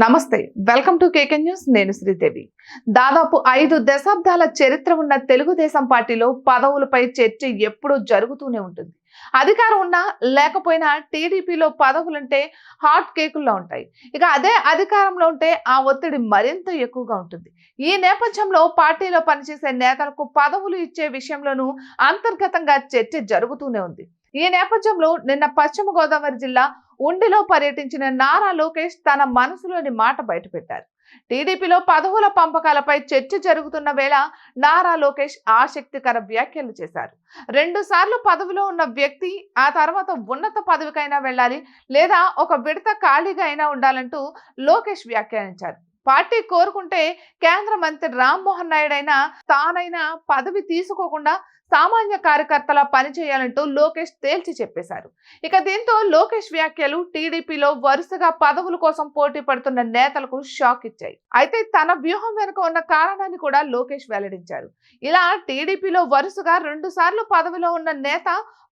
నమస్తే, welcome to KK news. నేను శ్రీదేవి. దాదాపు 5 దశాబ్దాల చరిత్ర ఉన్న తెలుగుదేశం పార్టీలో పదవులపై చర్చ ఎప్పుడూ జరుగుతూనే ఉంటుంది. అధికారం ఉన్నా లేకపోయినా టీడీపీలో పదవులంటే హాట్ కేకుల్లో ఉంటాయి. ఇక అదే అధికారంలో ఉంటే ఆ ఒత్తిడి మరింత ఎక్కువగా ఉంటుంది. ఈ నేపథ్యంలో పార్టీలో పనిచేసే నేతలకు పదవులు ఇచ్చే విషయంలోనూ అంతర్గతంగా చర్చ జరుగుతూనే ఉంది. ఈ నేపథ్యంలో నిన్న పశ్చిమ గోదావరి జిల్లా ఉండిలో పర్యటించిన నారా లోకేష్ తన మనసులోని మాట బయటపెట్టారు. టీడీపీలో పదవుల పంపకాలపై చర్చ జరుగుతున్న వేళ నారా లోకేష్ ఆసక్తికర వ్యాఖ్యలు చేశారు. 2 సార్లు పదవిలో ఉన్న వ్యక్తి ఆ తర్వాత ఉన్నత పదవికైనా వెళ్ళాలి, లేదా ఒక విడత ఖాళీగా అయినా ఉండాలంటూ లోకేష్ వ్యాఖ్యానించారు. పార్టీ కోరుకుంటే కేంద్ర మంత్రి రామ్మోహన్ నాయుడు అయినా తానైనా పదవి తీసుకోకుండా సామాన్య కార్యకర్తలా పనిచేయాలంటూ లోకేష్ తేల్చి చెప్పేశారు. ఇక దీంతో లోకేష్ వ్యాఖ్యలు టీడీపీలో వరుసగా పదవుల కోసం పోటీ పడుతున్న నేతలకు షాక్ ఇచ్చాయి. అయితే తన వ్యూహం వెనుక ఉన్న కారణాన్ని కూడా లోకేష్ వెల్లడించారు. ఇలా టీడీపీలో వరుసగా 2 సార్లు పదవిలో ఉన్న నేత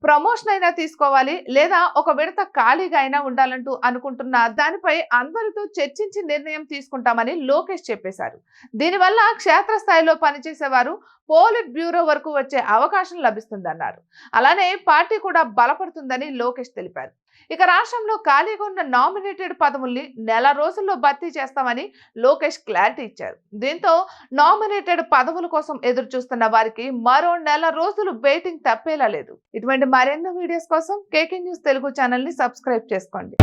ప్రమోషన్ అయినా తీసుకోవాలి, లేదా ఒక విడత ఖాళీగా అయినా ఉండాలంటూ అనుకుంటున్న దానిపై అందరితో చర్చించి నిర్ణయం తీసుకుంటామని లోకేష్ చెప్పేశారు. దీనివల్ల క్షేత్రస్థాయిలో పనిచేసేవారు పోలిట్ బ్యూరో వరకు వచ్చే అవకాశం లభిస్తుందన్నారు. అలానే పార్టీ కూడా బలపడుతుందని లోకేష్ తెలిపారు. ఇక రాష్ట్రంలో ఖాళీగా ఉన్న నామినేటెడ్ పదవుల్ని నెల రోజుల్లో భర్తీ చేస్తామని లోకేష్ క్లారిటీ ఇచ్చారు. దీంతో నామినేటెడ్ పదవుల కోసం ఎదురు చూస్తున్న వారికి మరో నెల రోజులు వెయిటింగ్ తప్పేలా లేదు. ఇటువంటి మరెన్నో వీడియోస్ కోసం కేకే న్యూస్ తెలుగు ఛానల్ ని సబ్స్క్రైబ్ చేసుకోండి.